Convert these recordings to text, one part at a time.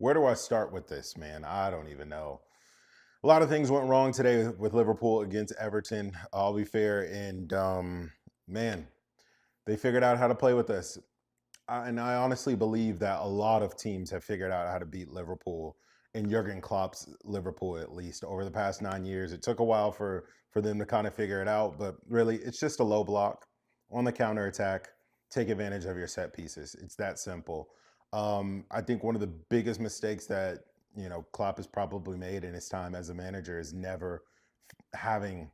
Where do I start with this, man? I don't even know. A lot of things went wrong today with Liverpool against Everton. I'll be fair, and man, they figured out how to play with us. And I honestly believe that a lot of teams have figured out how to beat Liverpool and Jurgen Klopp's Liverpool, at least over the past 9 years. It took a while for them to kind of figure it out, but really, it's just a low block on the counter attack. Take advantage of your set pieces. It's that simple. I think one of the biggest mistakes that Klopp has probably made in his time as a manager is never having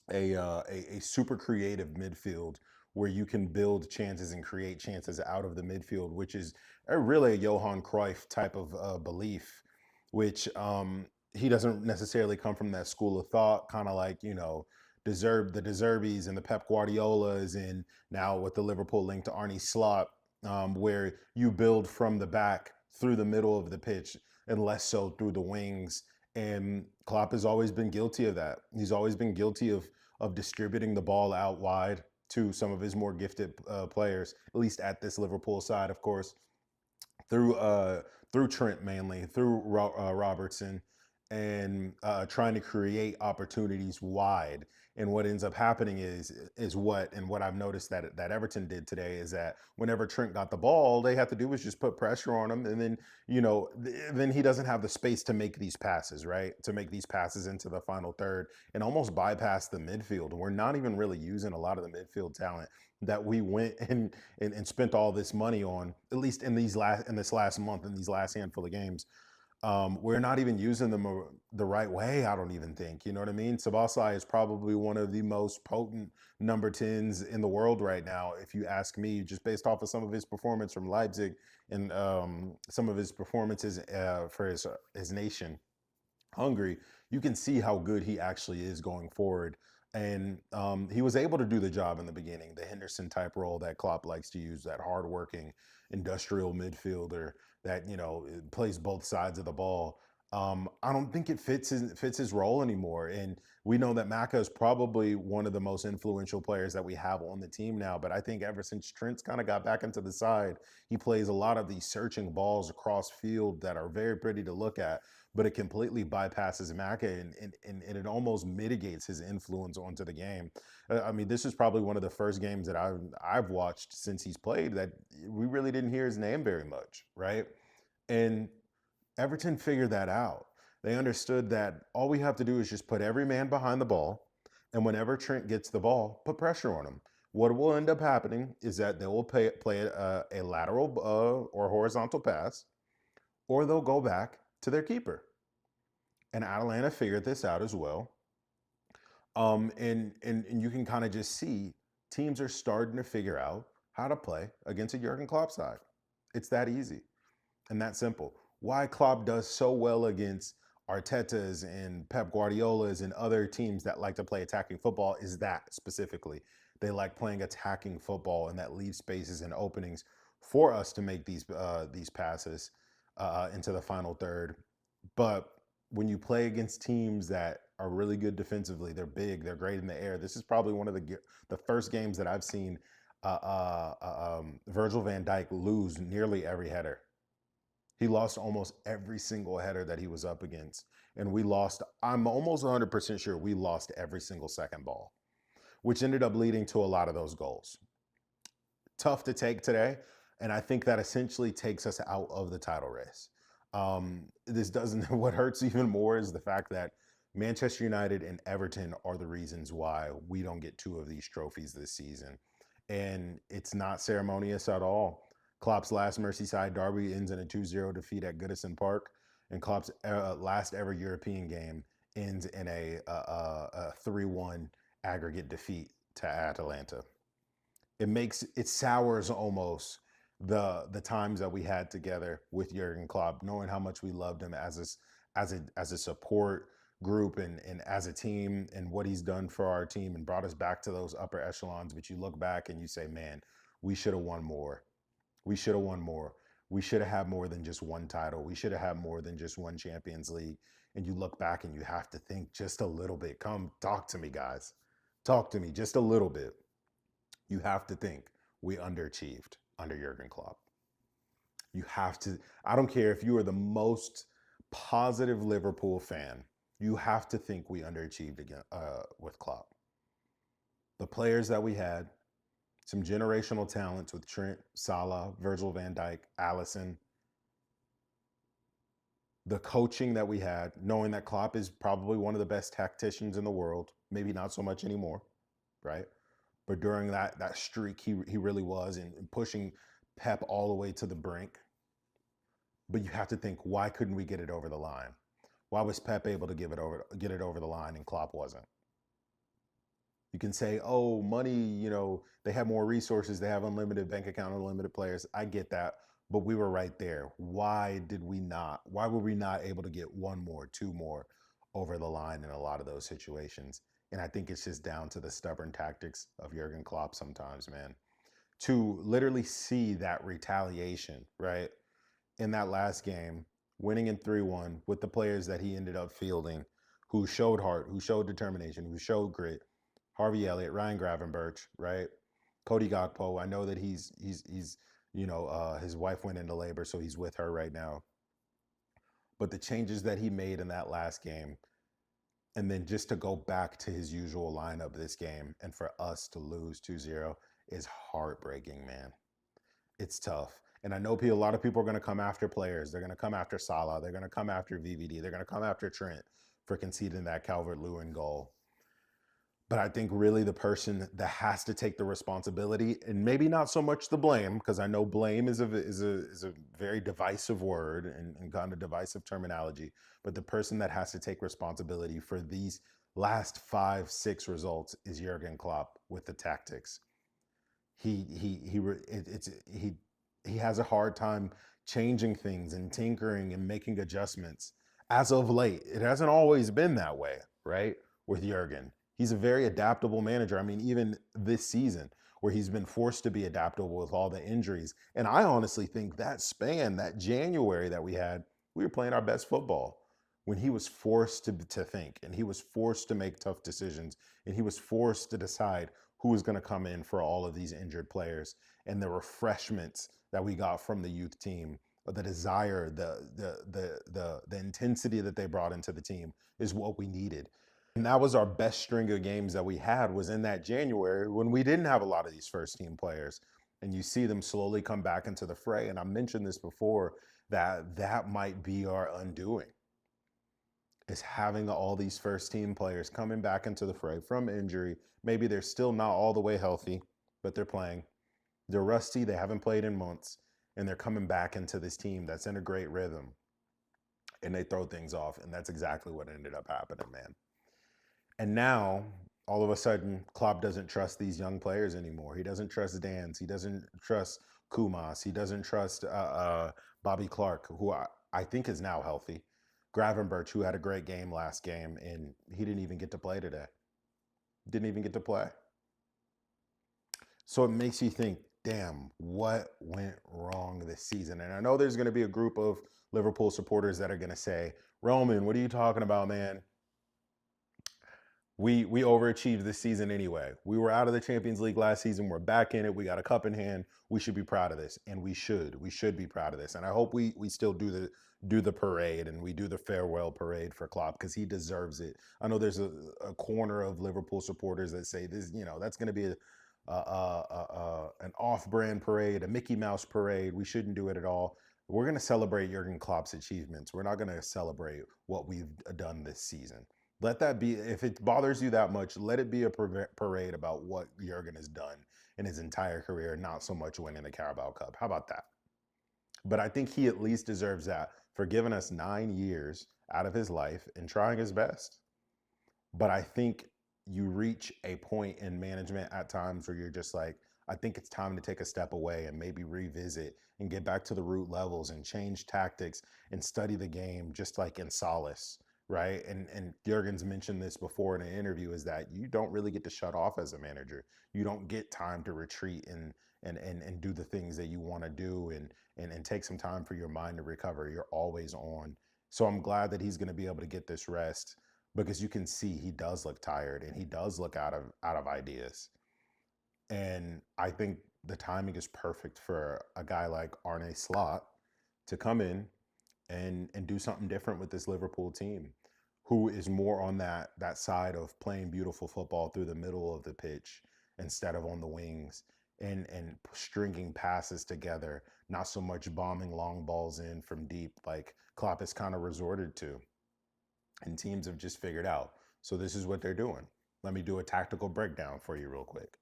a super creative midfield where you can build chances and create chances out of the midfield, which is really a Johan Cruyff type of belief, which he doesn't necessarily come from that school of thought, kind of like, the Deserbis and the Pep Guardiolas, and now with the Liverpool link to Arne Slot, where you build from the back through the middle of the pitch and less so through the wings. And Klopp has always been guilty of that. He's always been guilty of distributing the ball out wide to some of his more gifted players, at least at this Liverpool side, of course, through through Trent mainly, through Robertson, and trying to create opportunities wide. And what ends up happening is what I've noticed that Everton did today is that whenever Trent got the ball, all they have to do was just put pressure on him, and then then he doesn't have the space to make these passes, right? To make these passes into the final third and almost bypass the midfield. And we're not even really using a lot of the midfield talent that we went and spent all this money on, at least in this last month, in these last handful of games. We're not even using them the right way. I don't even think, you know what I mean? Sabasai is probably one of the most potent number 10s in the world right now, if you ask me, just based off of some of his performance from Leipzig and some of his performances for his nation. Hungry, you can see how good he actually is going forward. And he was able to do the job in the beginning, the Henderson type role that Klopp likes to use, that hardworking industrial midfielder that plays both sides of the ball. I don't think it fits his role anymore. And we know that Maka is probably one of the most influential players that we have on the team now. But I think ever since Trent's kind of got back into the side, he plays a lot of these searching balls across field that are very pretty to look at, but it completely bypasses Maka, and it almost mitigates his influence onto the game. I mean, this is probably one of the first games that I've watched since he's played that we really didn't hear his name very much, right? And Everton figured that out. They understood that all we have to do is just put every man behind the ball, and whenever Trent gets the ball, put pressure on him. What will end up happening is that they will play a lateral or horizontal pass, or they'll go back to their keeper. And Atalanta figured this out as well. And you can kind of just see teams are starting to figure out how to play against a Jurgen Klopp side. It's that easy and that simple. Why Klopp does so well against Arteta's and Pep Guardiola's and other teams that like to play attacking football is that specifically. They like playing attacking football, and that leaves spaces and openings for us to make these passes into the final third. But when you play against teams that are really good defensively, they're big, they're great in the air. This is probably one of the first games that I've seen Virgil van Dijk lose nearly every header. He lost almost every single header that he was up against. And I'm almost 100% sure we lost every single second ball, which ended up leading to a lot of those goals. Tough to take today. And I think that essentially takes us out of the title race. This doesn't, what hurts even more is the fact that Manchester United and Everton are the reasons why we don't get two of these trophies this season. And it's not ceremonious at all. Klopp's last Merseyside Derby ends in a 2-0 defeat at Goodison Park, and Klopp's last ever European game ends in a 3-1 aggregate defeat to Atalanta. It sours almost the times that we had together with Jurgen Klopp, knowing how much we loved him as a support group and as a team, and what he's done for our team and brought us back to those upper echelons. But you look back and you say, man, we should have won more. We should have won more. We should have had more than just one title. We should have had more than just one Champions League. And you look back and you have to think just a little bit. Come talk to me, guys. Talk to me just a little bit. You have to think we underachieved under Jurgen Klopp. You have to, I don't care if you are the most positive Liverpool fan, you have to think we underachieved again with Klopp. The players that we had, some generational talents with Trent, Salah, Virgil van Dijk, Allison, the coaching that we had, knowing that Klopp is probably one of the best tacticians in the world, maybe not so much anymore, right? But during that streak, he really was, and pushing Pep all the way to the brink. But you have to think, why couldn't we get it over the line? Why was Pep able to get it over the line and Klopp wasn't? You can say, oh, money, they have more resources, they have unlimited bank account, unlimited players. I get that, but we were right there. Why were we not able to get one more, two more over the line in a lot of those situations? And I think it's just down to the stubborn tactics of Jurgen Klopp sometimes, man. To literally see that retaliation, right? In that last game, winning in 3-1 with the players that he ended up fielding, who showed heart, who showed determination, who showed grit. Harvey Elliott, Ryan Gravenberch, right? Cody Gakpo. I know that he's his wife went into labor, so he's with her right now. But the changes that he made in that last game, and then just to go back to his usual lineup this game, and for us to lose 2-0 is heartbreaking, man. It's tough. And I know a lot of people are going to come after players. They're going to come after Salah. They're going to come after VVD. They're going to come after Trent for conceding that Calvert-Lewin goal. But I think really the person that has to take the responsibility, and maybe not so much the blame, because I know blame is a very divisive word and kind of divisive terminology. But the person that has to take responsibility for these last 5-6 results is Jurgen Klopp with the tactics. He has a hard time changing things and tinkering and making adjustments. As of late, it hasn't always been that way, right? With Jurgen, he's a very adaptable manager. I mean, even this season, where he's been forced to be adaptable with all the injuries. And I honestly think that span, that January that we had, we were playing our best football when he was forced to think, and he was forced to make tough decisions, and he was forced to decide who was going to come in for all of these injured players, and the refreshments that we got from the youth team, the desire, the intensity that they brought into the team is what we needed. And that was our best string of games that we had, was in that January when we didn't have a lot of these first team players. And you see them slowly come back into the fray. And I mentioned this before, that might be our undoing, is having all these first team players coming back into the fray from injury. Maybe they're still not all the way healthy, but they're playing. They're rusty, they haven't played in months, and they're coming back into this team that's in a great rhythm. And they throw things off, and that's exactly what ended up happening, man. And now, all of a sudden, Klopp doesn't trust these young players anymore. He doesn't trust Dance. He doesn't trust Kumas. He doesn't trust Bobby Clark, who I think is now healthy. Gravenberch, who had a great game last game, and he didn't even get to play today. Didn't even get to play. So it makes you think, damn, what went wrong this season? And I know there's going to be a group of Liverpool supporters that are going to say, Roman, what are you talking about, man? We overachieved this season anyway. We were out of the Champions League last season. We're back in it. We got a cup in hand. We should be proud of this, and we should be proud of this. And I hope we still do the parade, and we do the farewell parade for Klopp, because he deserves it. I know there's a corner of Liverpool supporters that say this, that's going to be an off-brand parade, a Mickey Mouse parade. We shouldn't do it at all. We're going to celebrate Jurgen Klopp's achievements. We're not going to celebrate what we've done this season. Let that be, if it bothers you that much, let it be a parade about what Jurgen has done in his entire career, not so much winning the Carabao Cup. How about that? But I think he at least deserves that for giving us 9 years out of his life and trying his best. But I think you reach a point in management at times where you're just like, I think it's time to take a step away and maybe revisit and get back to the root levels and change tactics and study the game just like in solace. Right. And Jurgen's mentioned this before in an interview, is that you don't really get to shut off as a manager. You don't get time to retreat and do the things that you want to do and take some time for your mind to recover. You're always on. So I'm glad that he's going to be able to get this rest, because you can see he does look tired and he does look out of ideas. And I think the timing is perfect for a guy like Arne Slot, to come in and do something different with this Liverpool team, who is more on that side of playing beautiful football through the middle of the pitch instead of on the wings, and stringing passes together, not so much bombing long balls in from deep like Klopp has kind of resorted to, and teams have just figured out. So this is what they're doing. Let me do a tactical breakdown for you real quick.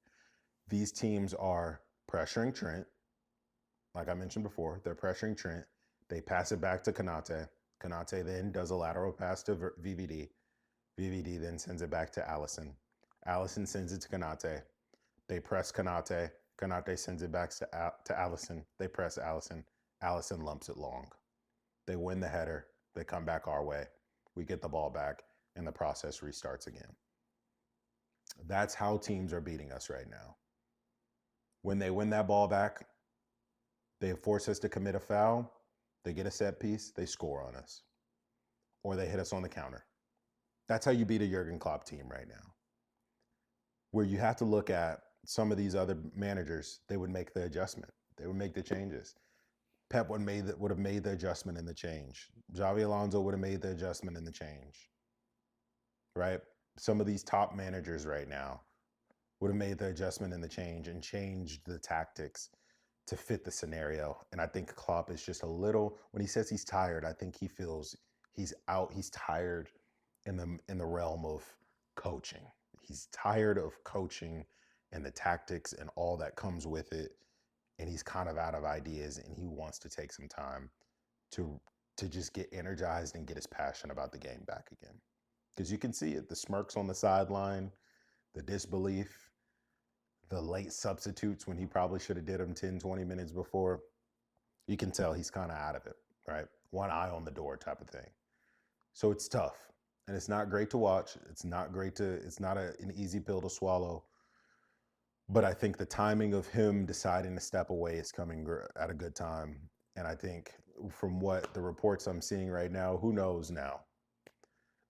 These teams are pressuring Trent. Like I mentioned before, they're pressuring Trent. They pass it back to Konate. Konate then does a lateral pass to VVD. VVD then sends it back to Allison. Allison sends it to Konate. They press Konate. Konate sends it back to Allison. They press Allison. Allison lumps it long. They win the header. They come back our way. We get the ball back, and the process restarts again. That's how teams are beating us right now. When they win that ball back, they force us to commit a foul. They get a set piece. They score on us. Or they hit us on the counter. That's how you beat a Jurgen Klopp team right now. Where you have to look at some of these other managers, they would make the adjustment. They would make the changes. Pep would have made the adjustment in the change. Xabi Alonso would have made the adjustment in the change. Right? Some of these top managers right now would have made the adjustment in the change and changed the tactics to fit the scenario. And I think Klopp is just a little, when he says he's tired, I think he feels he's out. He's tired in the realm of coaching. He's tired of coaching and the tactics and all that comes with it. And he's kind of out of ideas, and he wants to take some time to just get energized and get his passion about the game back again. Because you can see it, the smirks on the sideline, the disbelief, the late substitutes when he probably should have did them 10, 20 minutes before. You can tell he's kind of out of it, right? One eye on the door type of thing. So it's tough, and it's not great to watch. It's not an easy pill to swallow. But I think the timing of him deciding to step away is coming at a good time. And I think from what the reports I'm seeing right now, who knows now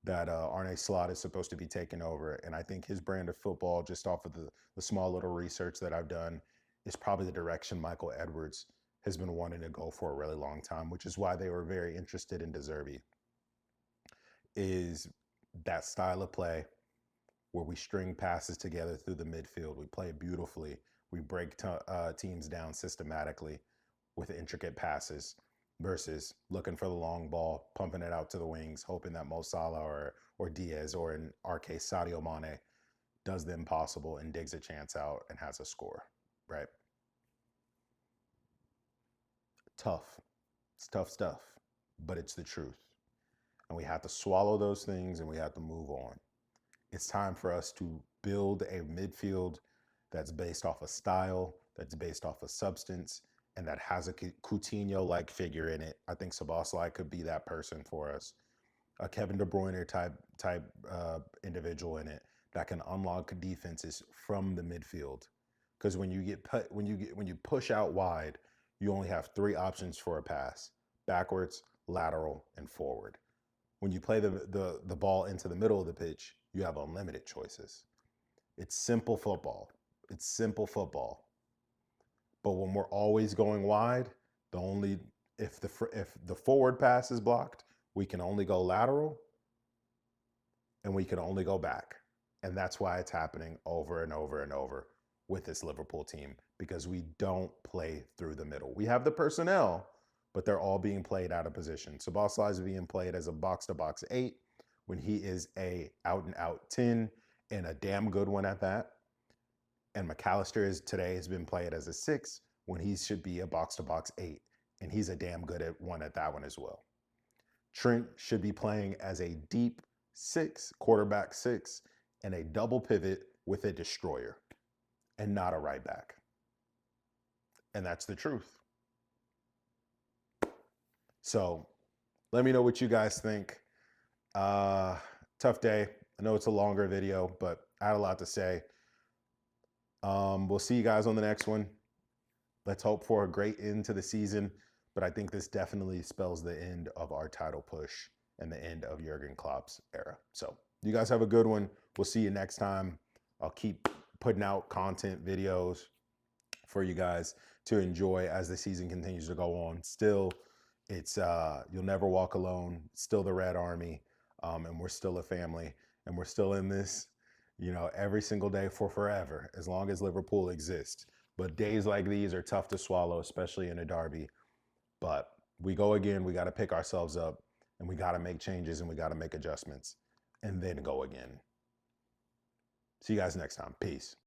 that Arne Slot is supposed to be taking over. And I think his brand of football, just off of the small little research that I've done, is probably the direction Michael Edwards has been wanting to go for a really long time, which is why they were very interested in De Zerbi, is that style of play where we string passes together through the midfield. We play beautifully. We break teams down systematically with intricate passes versus looking for the long ball, pumping it out to the wings, hoping that Mo Salah or Diaz, or in our case, Sadio Mane, does the impossible and digs a chance out and has a score, right? Tough. It's tough stuff, but it's the truth. And we have to swallow those things, and we have to move on. It's time for us to build a midfield that's based off of style, that's based off of substance, and that has a Coutinho-like figure in it. I think Szoboszlai could be that person for us. A Kevin De Bruyne type individual in it that can unlock defenses from the midfield. Because when you push out wide, you only have 3 options for a pass: backwards, lateral, and forward. When you play the ball into the middle of the pitch, you have unlimited choices. It's simple football. It's simple football. But when we're always going wide, if the forward pass is blocked, we can only go lateral, and we can only go back. And that's why it's happening over and over and over with this Liverpool team, because we don't play through the middle. We have the personnel, but they're all being played out of position. Szoboszlai is being played as a box-to-box 8 when he is a out-and-out 10, and a damn good one at that. And McAllister has been played as a 6 when he should be a box-to-box 8, and he's a damn good at that one as well. Trent should be playing as a deep 6, quarterback 6, and a double pivot with a destroyer, and not a right back. And that's the truth. So let me know what you guys think. Tough day. I know it's a longer video, but I had a lot to say. We'll see you guys on the next one. Let's hope for a great end to the season, but I think this definitely spells the end of our title push and the end of Jurgen Klopp's era. So you guys have a good one. We'll see you next time. I'll keep putting out content videos for you guys to enjoy as the season continues to go on. Still It's you'll never walk alone. It's still the Red Army, and we're still a family, and we're still in this, every single day for forever, as long as Liverpool exists. But days like these are tough to swallow, especially in a derby. But we go again. We got to pick ourselves up, and we got to make changes, and we got to make adjustments, and then go again. See you guys next time. Peace.